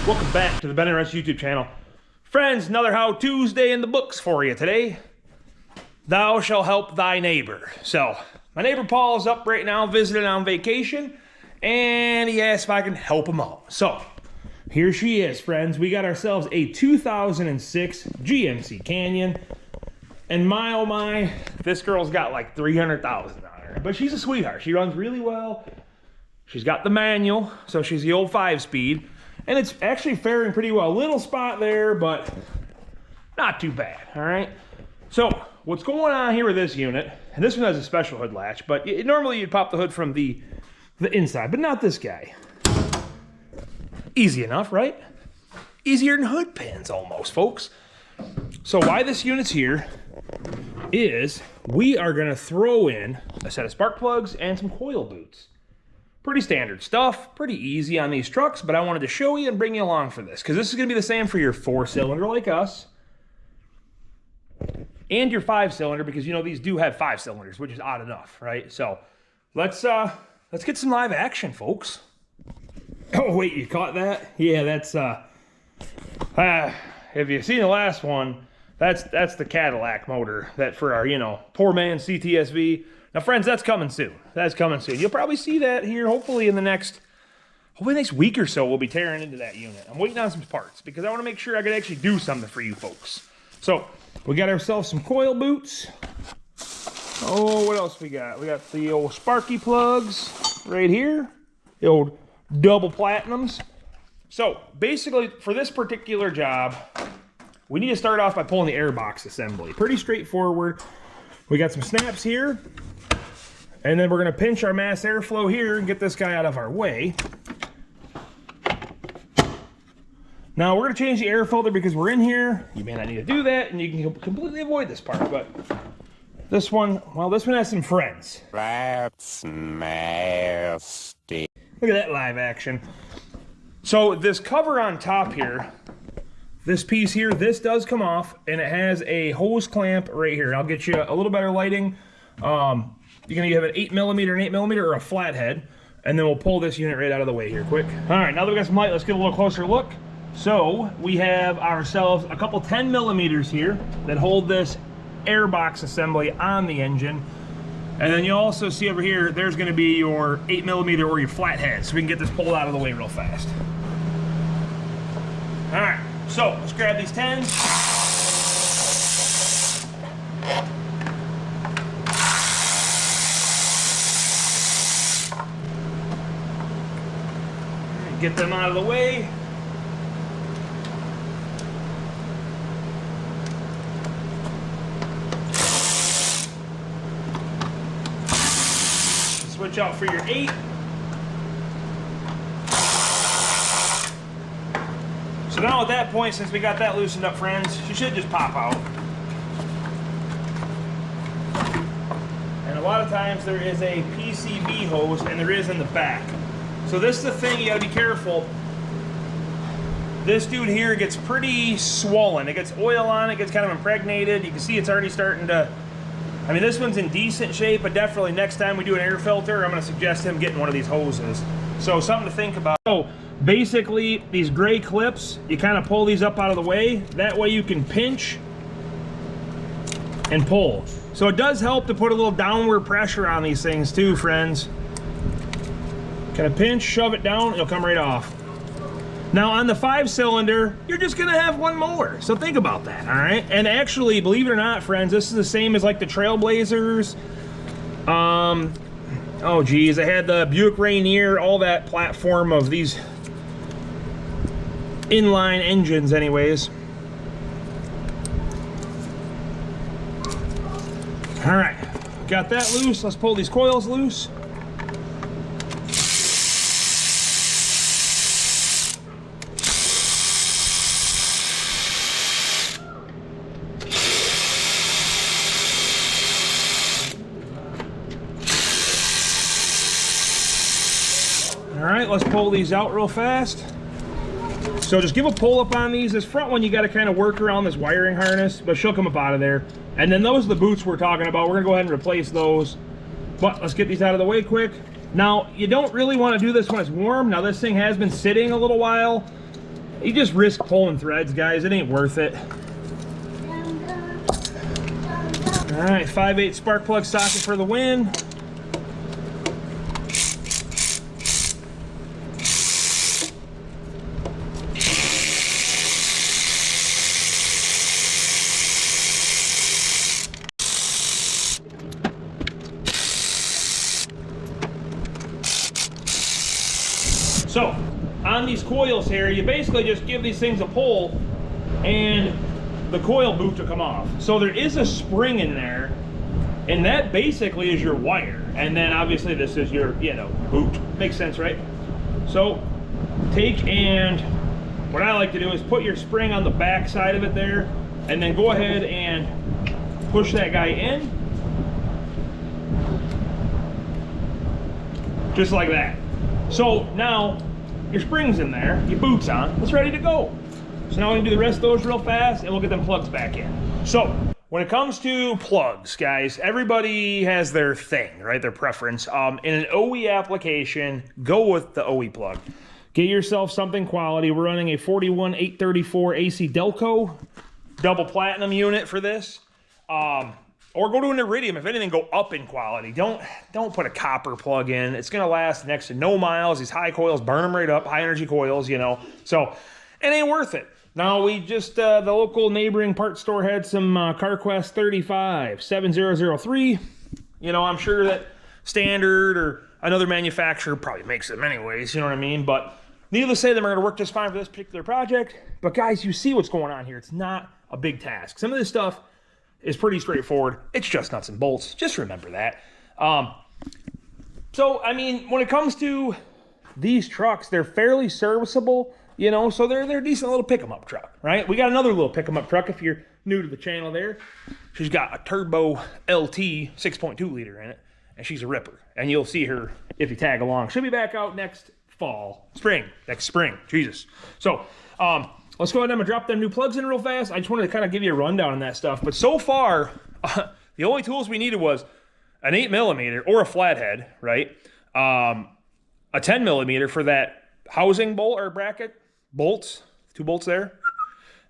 Welcome back to the Ben and Russ YouTube channel. Friends, another How Tuesday in the books for you today. Thou shall help thy neighbor. So, my neighbor Paul is up right now visiting on vacation, and he asked if I can help him out. So, here she is, friends. We got ourselves a 2006 GMC Canyon. And my, oh my, this girl's got like 300,000 on her. But she's a sweetheart. She runs really well. She's got the manual, so she's the old 5-speed. And it's actually faring pretty well. Little spot there, but not too bad, all right? So, what's going on here with this unit, and this one has a special hood latch, but normally you'd pop the hood from the inside, but not this guy. Easy enough, right? Easier than hood pins almost, folks. So why this unit's here is we are gonna throw in a set of spark plugs and some coil boots. Pretty standard stuff, pretty easy on these trucks, but I wanted to show you and bring you along for this, because this is gonna be the same for your 4-cylinder like us, and your 5-cylinder, because you know these do have 5 cylinders, which is odd enough, right? So let's get some live action, folks. Oh wait, you caught that? Yeah, that's if you've seen the last one, that's the Cadillac motor that for our, you know, poor man CTSV. Now, friends, that's coming soon. That's coming soon. You'll probably see that here, hopefully in the next week or so, we'll be tearing into that unit. I'm waiting on some parts because I want to make sure I can actually do something for you folks. So, we got ourselves some coil boots. Oh, what else we got? We got the old Sparky plugs right here. The old double platinums. So, basically, for this particular job, we need to start off by pulling the airbox assembly. Pretty straightforward. We got some snaps here. And then we're going to pinch our mass airflow here and get this guy out of our way. Now we're going to change the air filter because we're in here. You may not need to do that, and you can completely avoid this part. But this one, well, this one has some friends. That's nasty. Look at that live action. So this cover on top here, this piece here, this does come off, and it has a hose clamp right here. I'll get you a little better lighting. You're gonna have an 8mm and 8mm or a flathead, and then we'll pull this unit right out of the way here quick. All right, now that we got some light, let's get a little closer look. So we have ourselves a couple 10mm here that hold this airbox assembly on the engine. And then you also see over here, there's gonna be your 8mm or your flathead, so we can get this pulled out of the way real fast. All right, so let's grab these 10s. Get them out of the way. Switch out for your 8. So now at that point, since we got that loosened up, friends, she should just pop out. And a lot of times there is a PCV hose, and there is in the back. So this is the thing, you gotta be careful. This dude here gets pretty swollen. It gets oil on it, gets kind of impregnated. You can see it's already starting to, I mean, this one's in decent shape, but definitely next time we do an air filter, I'm gonna suggest him getting one of these hoses. So something to think about. So basically, these gray clips, you kind of pull these up out of the way. That way you can pinch and pull. So it does help to put a little downward pressure on these things too, friends. Kind of pinch, shove it down, it'll come right off. Now on the 5-cylinder, you're just gonna have one mower. So think about that, all right? And actually, believe it or not, friends, this is the same as like the Trailblazers. Oh geez, I had the Buick Rainier, all that platform of these inline engines anyways. All right, got that loose. Let's pull these coils loose. All right, let's pull these out real fast. So just give a pull up on these. This front one, you got to kind of work around this wiring harness, but she'll come up out of there. And then those are the boots we're talking about. We're gonna go ahead and replace those. But let's get these out of the way quick. Now, you don't really want to do this when it's warm. Now, this thing has been sitting a little while. You just risk pulling threads, guys. It ain't worth it. All right, 5/8 spark plug socket for the win. So, on these coils here, you basically just give these things a pull and the coil boot to come off. So there is a spring in there, and that basically is your wire. And then obviously this is your, you know, boot. Makes sense, right? So take, and what I like to do is put your spring on the back side of it there, and then go ahead and push that guy in. Just like that. So now your spring's in there, your boot's on, it's ready to go. So now we can do the rest of those real fast and we'll get them plugs back in. So when it comes to plugs, guys, everybody has their thing, right? Their preference. In an OE application, go with the OE plug. Get yourself something quality. We're running a 41834 AC Delco double platinum unit for this. Or go to an iridium. If anything, go up in quality. Don't put a copper plug in. It's gonna last next to no miles. These high coils burn them right up. High energy coils, you know. So it ain't worth it. Now we just the local neighboring parts store had some CarQuest 35 7003. You know, I'm sure that Standard or another manufacturer probably makes them anyways. You know what I mean? But needless to say, them are gonna work just fine for this particular project. But guys, you see what's going on here. It's not a big task. Some of this stuff is pretty straightforward. It's just nuts and bolts. Just remember that. So, I mean, when it comes to these trucks, they're fairly serviceable, you know, so they're a decent little pick-em-up truck, right? We got another little pick-em-up truck if you're new to the channel there. She's got a turbo LT 6.2 liter in it, and she's a ripper. And you'll see her if you tag along. She'll be back out next spring, Jesus. So, let's go ahead and I'm gonna drop them new plugs in real fast. I just wanted to kind of give you a rundown on that stuff. But so far, the only tools we needed was an 8mm or a flathead, right? A 10mm for that housing bolt or bracket, bolts, 2 bolts there.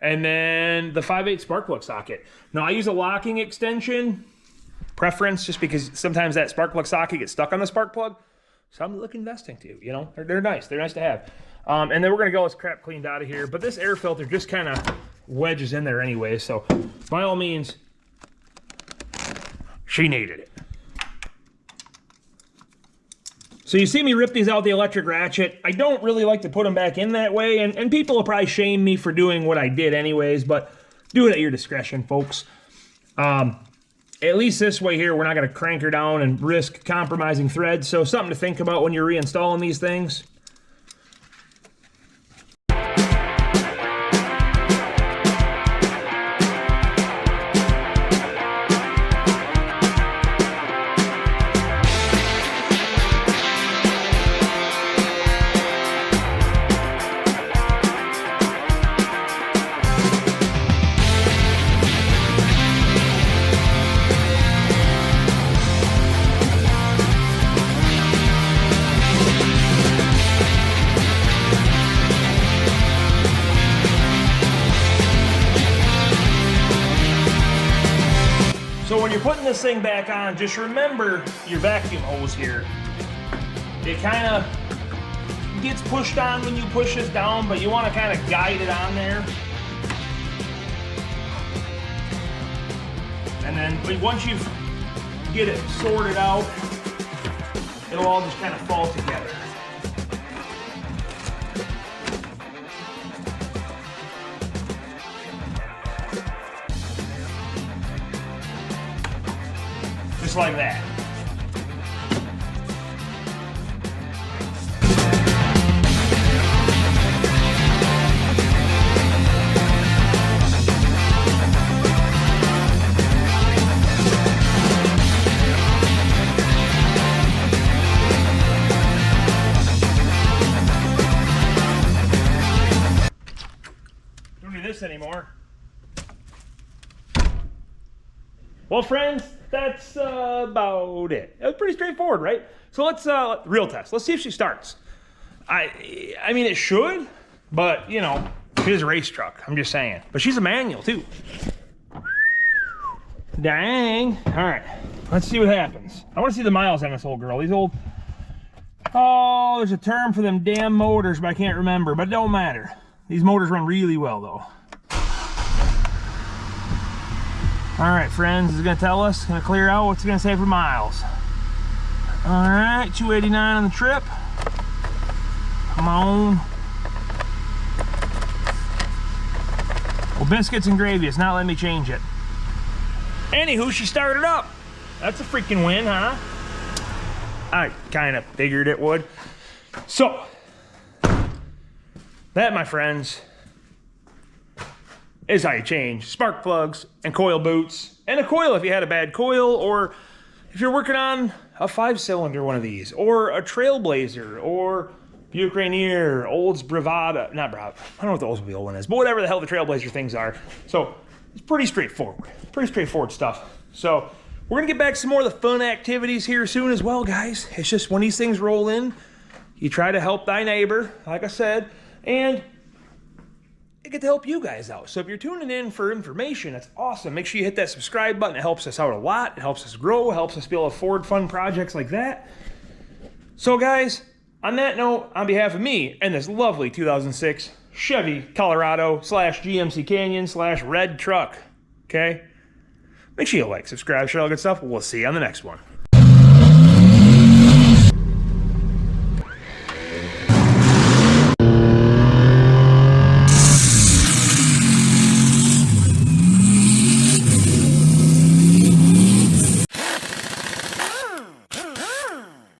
And then the 5/8 spark plug socket. Now I use a locking extension preference just because sometimes that spark plug socket gets stuck on the spark plug. So I'm looking investing to, you know, they're nice. They're nice to have. And then we're gonna get all this crap cleaned out of here. But this air filter just kind of wedges in there anyway. So by all means, she needed it. So you see me rip these out the electric ratchet. I don't really like to put them back in that way. And people will probably shame me for doing what I did anyways. But do it at your discretion, folks. At least this way here, we're not gonna crank her down and risk compromising threads. So something to think about when you're reinstalling these things. So when you're putting this thing back on, just remember your vacuum hose here. It kind of gets pushed on when you push this down, but you want to kind of guide it on there. And then once you get it sorted out, it'll all just kind of fall together. Just like that. Don't do this anymore. Well, friends, that's about it. It was pretty straightforward, right? So let's real test. Let's see if she starts. I mean, it should. But, you know, she's a race truck. I'm just saying. But she's a manual, too. Dang. All right. Let's see what happens. I want to see the miles on this old girl. These old... Oh, there's a term for them damn motors, but I can't remember. But it don't matter. These motors run really well, though. All right, friends. This is going to tell us. Going to clear out what's going to say for miles. All right. 289 on the trip. Come on. Well, biscuits and gravy. It's not letting me change it. Anywho, she started up. That's a freaking win, huh? I kind of figured it would. So, that, my friends, is how you change spark plugs and coil boots. And a coil if you had a bad coil, or if you're working on a 5-cylinder one of these, or a Trailblazer, or Buick Rainier, Olds Bravada, not Bravada, I don't know what the Oldsmobile one is, but whatever the hell the Trailblazer things are. So, it's pretty straightforward stuff. So, we're gonna get back to some more of the fun activities here soon as well, guys. It's just when these things roll in, you try to help thy neighbor, like I said, and I get to help you guys out. So if you're tuning in for information, that's awesome. Make sure you hit that subscribe button. It helps us out a lot. It helps us grow, helps us be able to afford fun projects like that. So guys, on that note, on behalf of me and this lovely 2006 Chevy Colorado / GMC Canyon / red truck, okay? Make sure you like, subscribe, share all that good stuff. We'll see you on the next one.